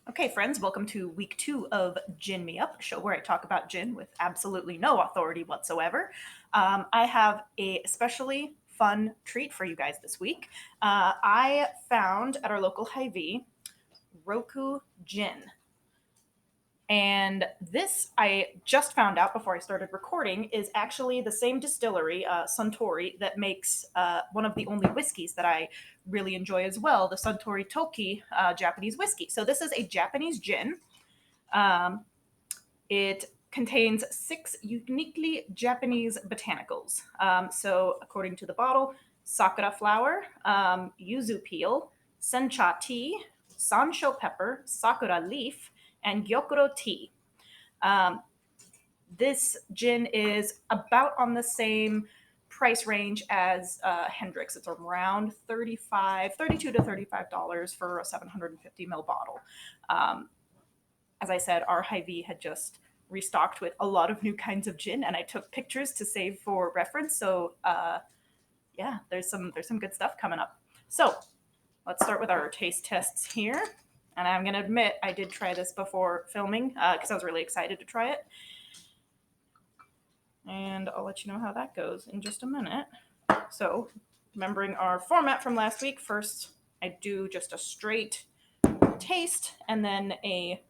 Okay, friends, welcome to week 2 of Gin Me Up, a show where I talk about gin with absolutely no authority whatsoever. I have a especially fun treat for you guys this week. I found at our local Hy-Vee Roku Gin. And this, I just found out before I started recording, is actually the same distillery, Suntory, that makes one of the only whiskeys that I really enjoy as well, the Suntory Toki Japanese whiskey. So this is a Japanese gin. Um, it contains 6 uniquely Japanese botanicals. So according to the bottle, sakura flower, yuzu peel, sencha tea, sansho pepper, sakura leaf, and gyokuro tea. Um, this gin is about on the same price range as Hendrix. It's around $32 to $35 for a 750 ml bottle. As I said, our Hy-Vee had just restocked with a lot of new kinds of gin, and I took pictures to save for reference. So yeah, there's some good stuff coming up. So let's start with our taste tests here. And I'm going to admit I did try this before filming because I was really excited to try it. And I'll let you know how that goes in just a minute. So, remembering our format from last week, first I do just a straight taste and then a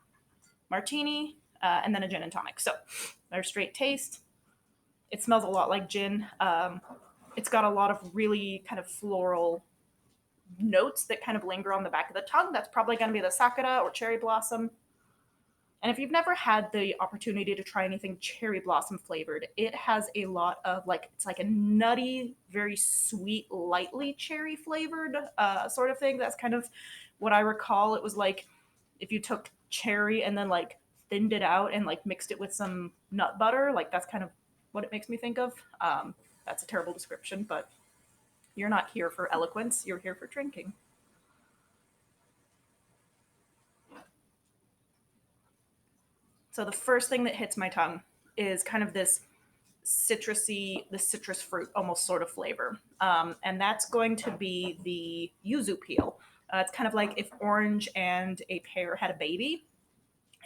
martini and then a gin and tonic. So, our straight taste, it smells a lot like gin. It's got a lot of really kind of floral notes that kind of linger on the back of the tongue. That's probably going to be the sakura or cherry blossom. And if you've never had the opportunity to try anything cherry blossom flavored, it has a lot of it's like a nutty, very sweet, lightly cherry flavored sort of thing. That's kind of what I recall. It was like if you took cherry and then thinned it out and mixed it with some nut butter. That's kind of what it makes me think of. That's a terrible description, but you're not here for eloquence. You're here for drinking. So the first thing that hits my tongue is kind of this citrusy, the citrus fruit almost sort of flavor. And that's going to be the yuzu peel. It's kind of like if orange and a pear had a baby.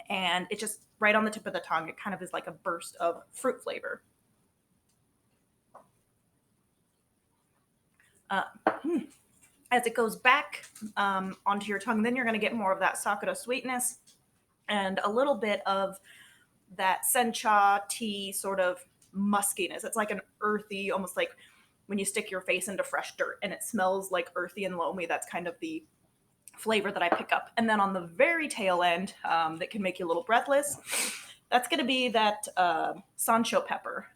And it just right on the tip of the tongue, it kind of is like a burst of fruit flavor. As it goes back onto your tongue, then you're going to get more of that sakura sweetness and a little bit of that sencha tea sort of muskiness. It's like an earthy, almost like when you stick your face into fresh dirt and it smells like earthy and loamy. That's kind of the flavor that I pick up. And then on the very tail end, that can make you a little breathless, that's going to be that sancho pepper.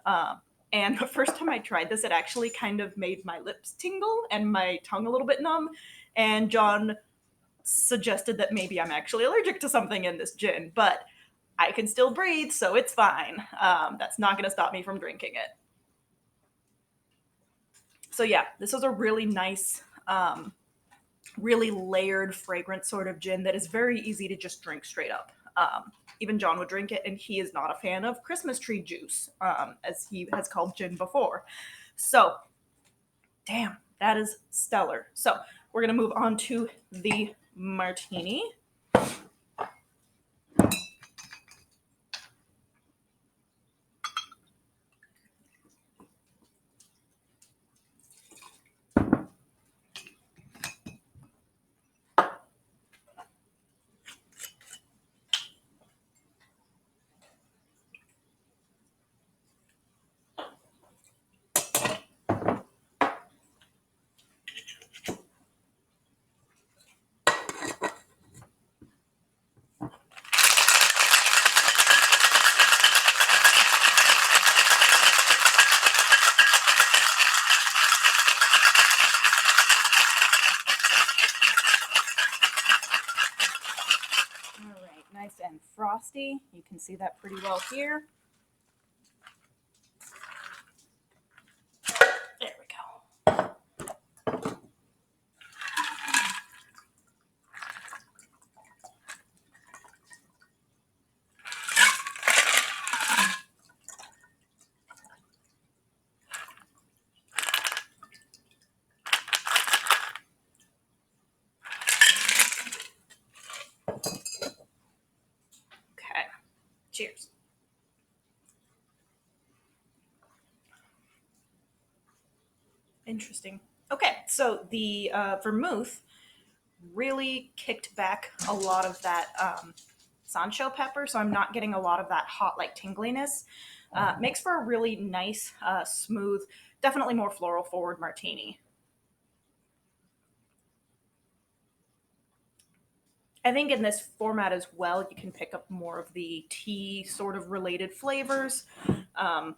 And the first time I tried this, it actually kind of made my lips tingle and my tongue a little bit numb. And John suggested that maybe I'm actually allergic to something in this gin, but I can still breathe, so it's fine. That's not going to stop me from drinking it. So yeah, this was a really nice, really layered, fragrant sort of gin that is very easy to just drink straight up. Even John would drink it, and he is not a fan of Christmas tree juice, as he has called gin before. So, damn, that is stellar. So, we're going to move on to the martini. Nice and frosty. You can see that pretty well here. There we go. Cheers. Interesting. Okay, so the vermouth really kicked back a lot of that Sancho pepper, so I'm not getting a lot of that hot, like tingliness. Makes for a really nice, smooth, definitely more floral forward martini. I think in this format as well, you can pick up more of the tea sort of related flavors. Um,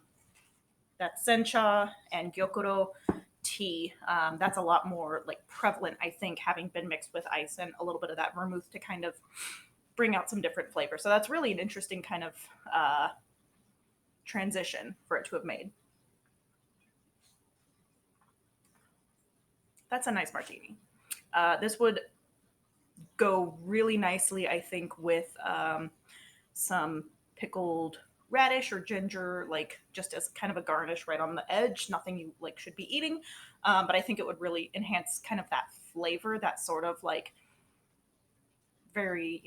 that sencha and gyokuro tea, that's a lot more like prevalent, I think, having been mixed with ice and a little bit of that vermouth to kind of bring out some different flavors. So that's really an interesting kind of transition for it to have made. That's a nice martini. This would go really nicely, I think, with some pickled radish or ginger, like just as kind of a garnish right on the edge. Nothing you like should be eating, but I think it would really enhance kind of that flavor, that sort of like very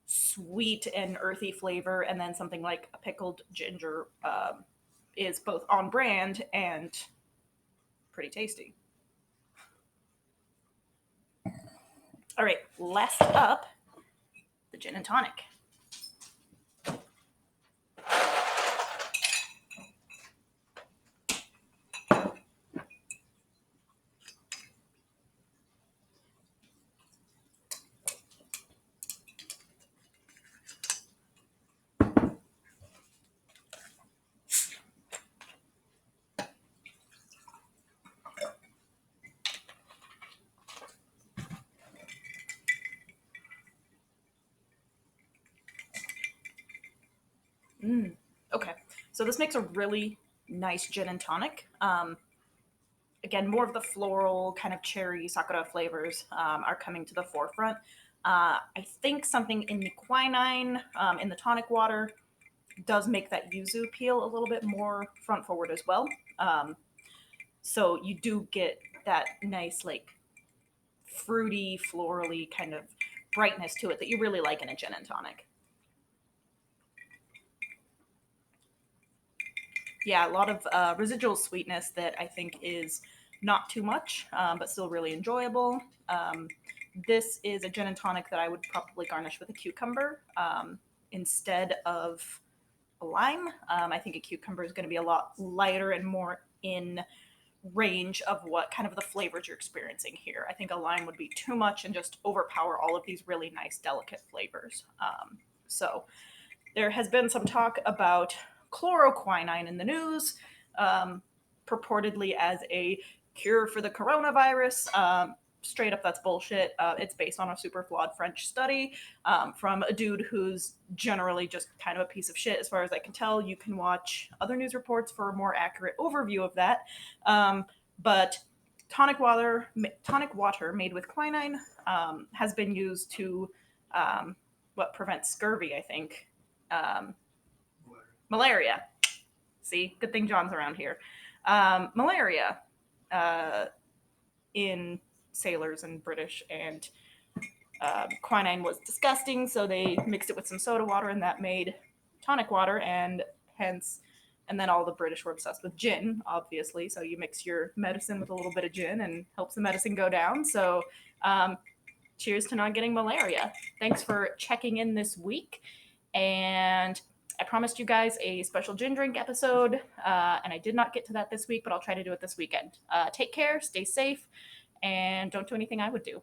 sweet and earthy flavor, and then something like a pickled ginger is both on brand and pretty tasty. All right, last up, the gin and tonic. Mm, okay, so this makes a really nice gin and tonic. Again, more of the floral kind of cherry sakura flavors are coming to the forefront. I think something in the quinine, in the tonic water, does make that yuzu peel a little bit more front forward as well. Um, so you do get that nice, like, fruity, florally kind of brightness to it that you really like in a gin and tonic. Yeah, a lot of residual sweetness that I think is not too much, but still really enjoyable. Um, this is a gin and tonic that I would probably garnish with a cucumber instead of a lime. I think a cucumber is going to be a lot lighter and more in range of what kind of the flavors you're experiencing here. I think a lime would be too much and just overpower all of these really nice, delicate flavors. So there has been some talk about chloroquinine in the news, um, purportedly as a cure for the coronavirus. Straight up, that's bullshit. It's based on a super flawed French study from a dude who's generally just kind of a piece of shit, as far as I can tell. You can watch other news reports for a more accurate overview of that. But tonic water made with quinine has been used to what prevents scurvy, I think. Um, Malaria. See, good thing John's around here. Malaria uh, in sailors and British, and quinine was disgusting, so they mixed it with some soda water, and that made tonic water, and hence, and then all the British were obsessed with gin, obviously. So you mix your medicine with a little bit of gin, and helps the medicine go down. So, cheers to not getting malaria. Thanks for checking in this week, and I promised you guys a special gin drink episode, and I did not get to that this week, but I'll try to do it this weekend. Take care, stay safe, and don't do anything I would do.